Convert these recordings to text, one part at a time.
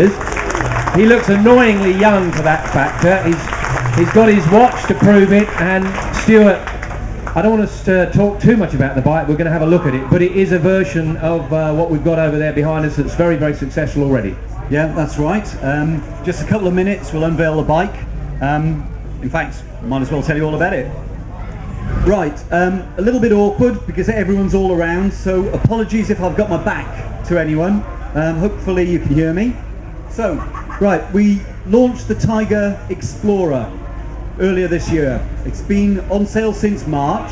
years. He looks annoyingly young for that factor. He's got his watch to prove it, and Stuart, I don't want us to talk too much about the bike. We're going to have a look at it, but it is a version of what we've got over there behind us that's very, very successful already. Yeah, that's right. Just a couple of minutes, we'll unveil the bike. In fact, might as well tell you all about it. Right, a little bit awkward because everyone's all around, so apologies if I've got my back to anyone. Hopefully you can hear me. So, right, we launched the Tiger Explorer earlier this year. It's been on sale since March,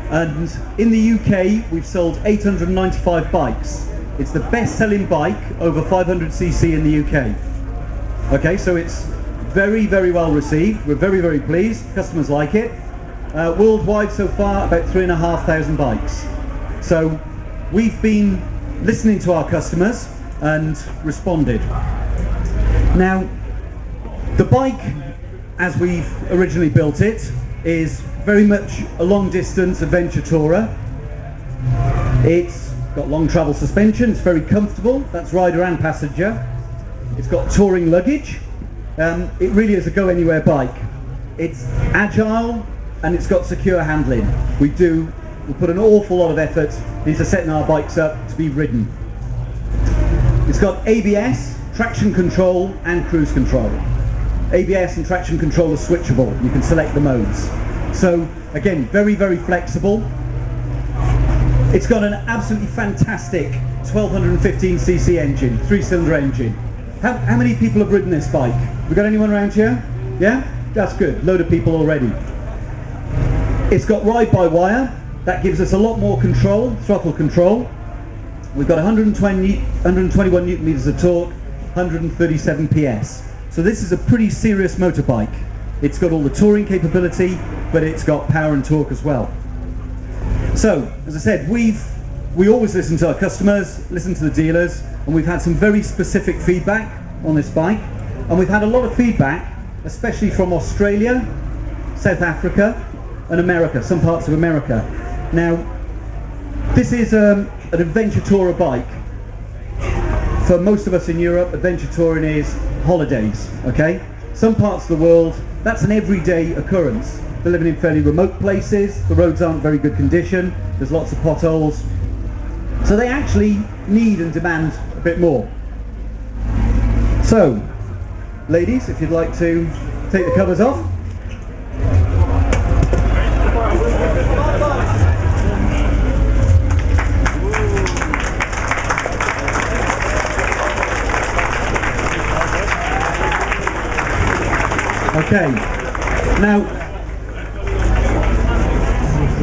and in the UK we've sold 895 bikes. It's the best-selling bike over 500cc in the UK. Okay, so it's very, very well received. We're very, very pleased. Customers like it. Worldwide so far, about 3,500 bikes. So we've been listening to our customers and responded. Now, the bike, as we've originally built it, is very much a long-distance adventure tourer. It's got long travel suspension, it's very comfortable, that's rider and passenger. It's got touring luggage. It really is a go-anywhere bike. It's agile and it's got secure handling. We put an awful lot of effort into setting our bikes up to be ridden. It's got ABS, traction control and cruise control. ABS and traction control are switchable. You can select the modes. So again, very, very flexible. It's got an absolutely fantastic 1215cc engine, 3-cylinder engine. How many people have ridden this bike? We got anyone around here? Yeah? That's good. Load of people already. It's got ride-by-wire. That gives us a lot more control, throttle control. We've got 121 newton meters of torque, 137 PS. So this is a pretty serious motorbike. It's got all the touring capability, but it's got power and torque as well. So, as I said, we always listen to our customers, listen to the dealers, and we've had some very specific feedback on this bike. And we've had a lot of feedback, especially from Australia, South Africa, and America, some parts of America. Now, this is an adventure tourer bike. For most of us in Europe, adventure touring is holidays, okay? Some parts of the world, that's an everyday occurrence. They're living in fairly remote places, the roads aren't very good condition, there's lots of potholes. So they actually need and demand a bit more. So, ladies, if you'd like to take the covers off. Okay, now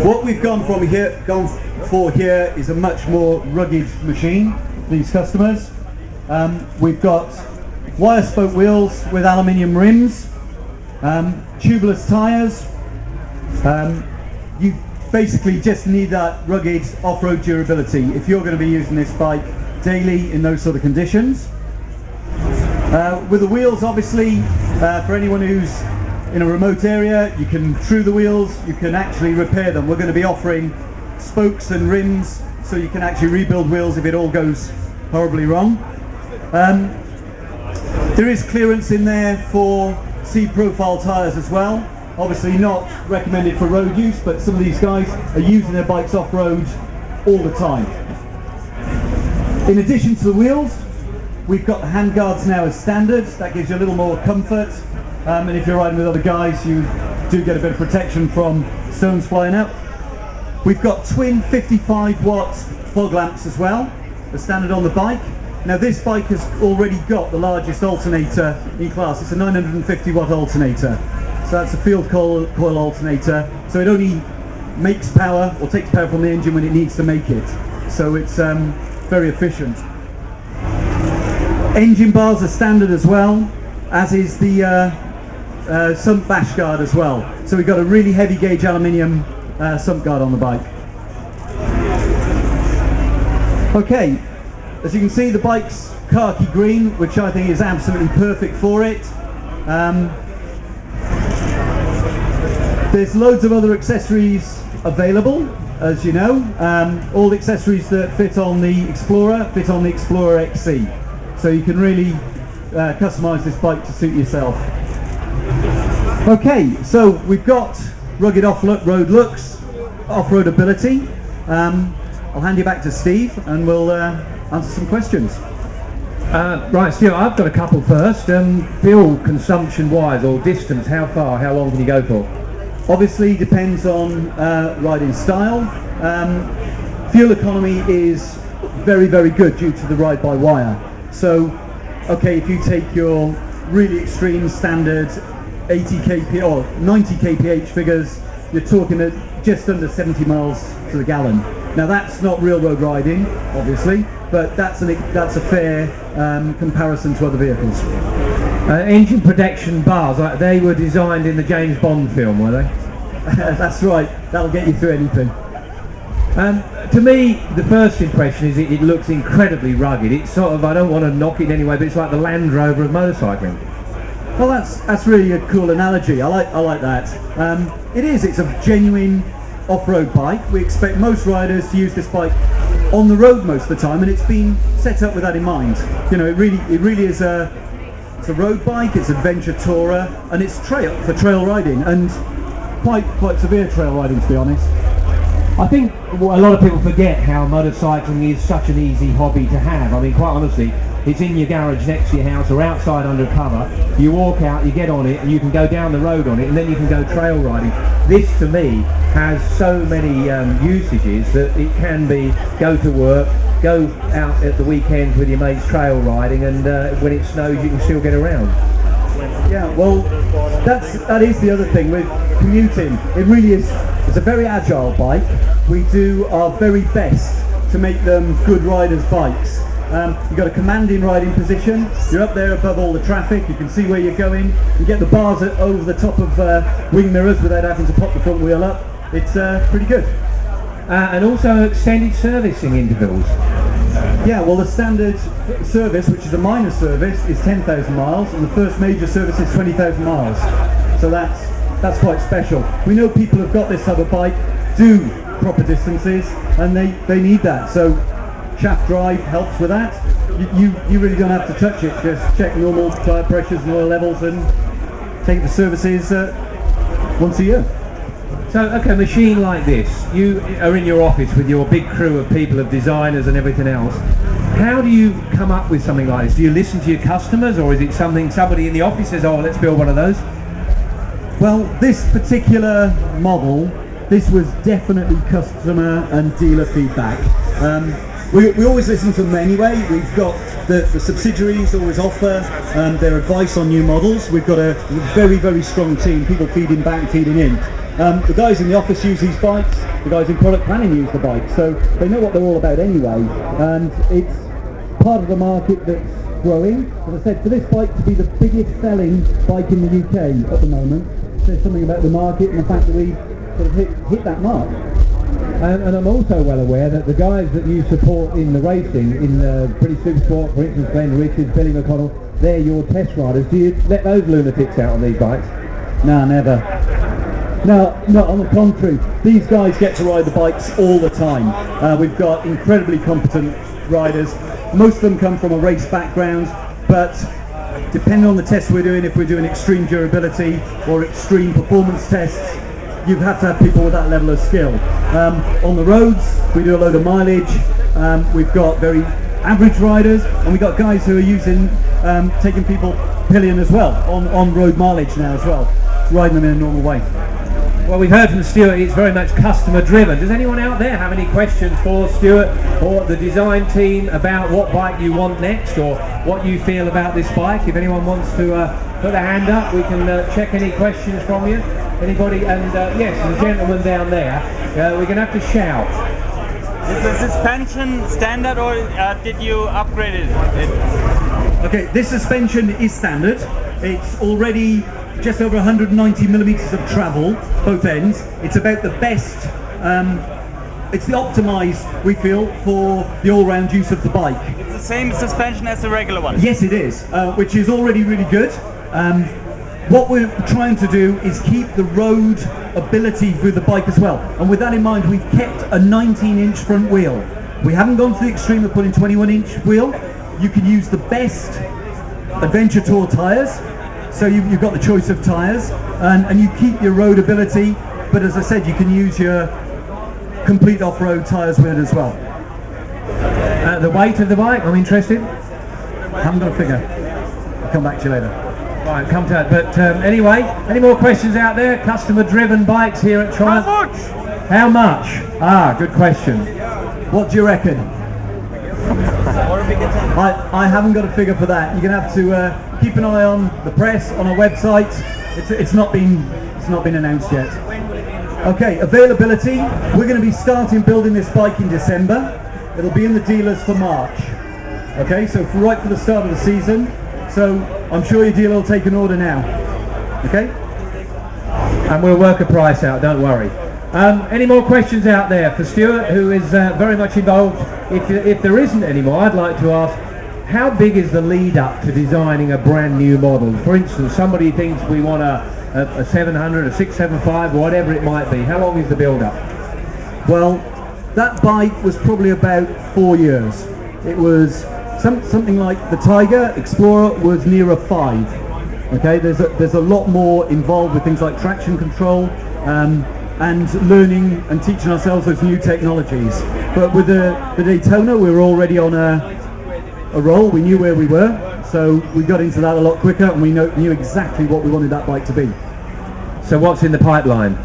what we've gone for here is a much more rugged machine for these customers. We've got wire spoke wheels with aluminium rims, tubeless tyres. You basically just need that rugged off-road durability if you're going to be using this bike daily in those sort of conditions. With the wheels, obviously, for anyone who's in a remote area, you can true the wheels, you can actually repair them. We're going to be offering spokes and rims, so you can actually rebuild wheels if it all goes horribly wrong. There is clearance in there for C-profile tyres as well. Obviously not recommended for road use, but some of these guys are using their bikes off-road all the time. In addition to the wheels, we've got the handguards now as standard. That gives you a little more comfort, and if you're riding with other guys, you do get a bit of protection from stones flying out. We've got twin 55-watt fog lamps as well, as standard on the bike. Now this bike has already got the largest alternator in class. It's a 950-watt alternator, so that's a field coil alternator. So it only makes power, or takes power from the engine when it needs to make it. So it's very efficient. Engine bars are standard as well, as is the sump bash guard as well. So we've got a really heavy gauge aluminium sump guard on the bike. Okay, as you can see, the bike's khaki green, which I think is absolutely perfect for it. There's loads of other accessories available, as you know. All the accessories that fit on the Explorer fit on the Explorer XC. So you can really customise this bike to suit yourself. Okay, so we've got rugged off-road looks, off-road ability. I'll hand you back to Steve and we'll answer some questions. Right, Stuart, I've got a couple first. Fuel consumption wise, or distance, how far, how long can you go for? Obviously depends on riding style. Fuel economy is very, very good due to the ride-by-wire. So, okay, if you take your really extreme standard 80 kph or 90 kph figures, you're talking at just under 70 miles to the gallon. Now that's not real road riding, obviously, but that's a fair comparison to other vehicles. Engine protection bars, they were designed in the James Bond film, were they? That's right, that'll get you through anything. To me, the first impression is it looks incredibly rugged. It's sort of, I don't want to knock it in any way, but it's like the Land Rover of motorcycling. Well, that's really a cool analogy. I like that. It's a genuine off-road bike. We expect most riders to use this bike on the road most of the time, and it's been set up with that in mind. You know, it really is it's a road bike. It's adventure tourer, and it's for trail riding, and quite severe trail riding, to be honest. I think a lot of people forget how motorcycling is such an easy hobby to have. I mean, quite honestly, it's in your garage next to your house or outside under cover. You walk out, you get on it, and you can go down the road on it, and then you can go trail riding. This, to me, has so many usages that it can be go to work, go out at the weekends with your mates trail riding, and when it snows you can still get around. Yeah, well, that is the other thing with commuting. It really is. It's a very agile bike. We do our very best to make them good riders' bikes. You've got a commanding riding position. You're up there above all the traffic. You can see where you're going. You get the bars over the top of wing mirrors without having to pop the front wheel up. It's pretty good. And also extended servicing intervals. Yeah, well, the standard service, which is a minor service, is 10,000 miles, and the first major service is 20,000 miles. So that's quite special. We know people who've got this type of bike do proper distances, and they need that. So shaft drive helps with that. You really don't have to touch it. Just check normal tire pressures and oil levels, and take the services once a year. So, okay, a machine like this, you are in your office with your big crew of people, of designers and everything else. How do you come up with something like this? Do you listen to your customers, or is it somebody in the office says, oh, let's build one of those? Well, this particular model, this was definitely customer and dealer feedback. We always listen to them anyway. We've got the subsidiaries always offer their advice on new models. We've got a very, very strong team, people feeding back, feeding in. The guys in the office use these bikes, the guys in product planning use the bikes, so they know what they're all about anyway, and it's part of the market that's growing. As I said, for this bike to be the biggest selling bike in the UK at the moment, says something about the market and the fact that we sort of hit that mark. And I'm also well aware that the guys that you support in the racing, in the British Supersport, for instance, Glenn Richards, Billy McConnell, they're your test riders. Do you let those lunatics out on these bikes? No, never. No, on the contrary. These guys get to ride the bikes all the time. We've got incredibly competent riders. Most of them come from a race background, but depending on the tests we're doing, if we're doing extreme durability or extreme performance tests, you have to have people with that level of skill. On the roads, we do a load of mileage. We've got very average riders, and we've got guys who are taking people pillion as well, on road mileage now as well, riding them in a normal way. Well, we've heard from Stuart, it's very much customer driven. Does anyone out there have any questions for Stuart or the design team about what bike you want next, or what you feel about this bike? If anyone wants to put their hand up, we can check any questions from you. Anybody? And yes, the gentleman down there, we're going to have to shout. Is the suspension standard, or did you upgrade it? Okay, this suspension is standard. It's already just over 190 millimeters of travel, both ends. It's about the best, it's the optimized, we feel, for the all-round use of the bike. It's the same suspension as the regular one? Yes, it is, which is already really good. What we're trying to do is keep the road ability through the bike as well. And with that in mind, we've kept a 19-inch front wheel. We haven't gone to the extreme of putting 21-inch wheel. You can use the best Adventure Tour tyres. So you've got the choice of tyres, and you keep your road ability, but as I said, you can use your complete off-road tyres with it as well. The weight of the bike, I'm interested. Haven't got a figure. I'll come back to you later. Right, come to that. But anyway, any more questions out there? Customer-driven bikes here at Triumph. How much? How much? Ah, good question. What do you reckon? I haven't got a figure for that. You're going to have to keep an eye on the press, on our website. It's not been announced yet. Okay, availability. We're going to be starting building this bike in December. It'll be in the dealers for March. Okay, so right for the start of the season. So I'm sure your dealer will take an order now. Okay? And we'll work a price out, don't worry. Any more questions out there for Stuart, who is very much involved? If there isn't any more, I'd like to ask, how big is the lead up to designing a brand new model? For instance, somebody thinks we want a 700, a 675, whatever it might be. How long is the build up? Well, that bike was probably about 4 years. It was something like the Tiger Explorer was nearer 5. Okay, there's a lot more involved with things like traction control and learning and teaching ourselves those new technologies. But with the Daytona, we were already on a roll. We knew where we were, so we got into that a lot quicker, and we knew exactly what we wanted that bike to be. So what's in the pipeline?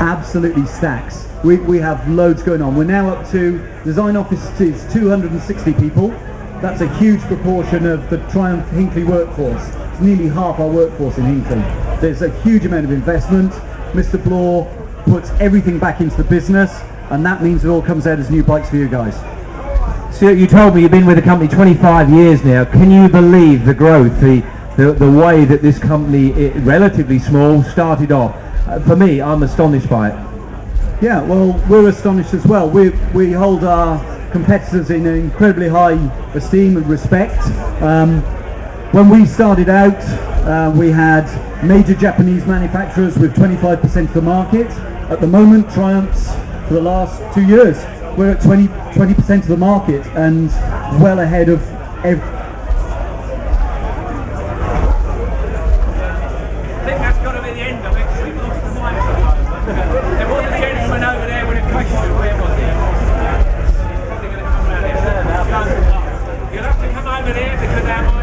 Absolutely stacks. We have loads going on. We're now up to design offices 260 people. That's a huge proportion of the Triumph Hinckley workforce. It's nearly half our workforce in Hinckley. There's a huge amount of investment. Mr. Bloor puts everything back into the business, and that means it all comes out as new bikes for you guys. So you told me you've been with the company 25 years now. Can you believe the growth, the way that this company, relatively small, started off? For me, I'm astonished by it. Yeah, well, we're astonished as well. We hold our competitors in incredibly high esteem and respect. When we started out, we had major Japanese manufacturers with 25% of the market. At the moment, Triumph's, for the last 2 years, we're at 20% of the market and well ahead of I think that's got to be the end of it. We've lost the mic. There was a gentleman over there with a question. Where was he? Probably going to come around here. You'll have to come over there because our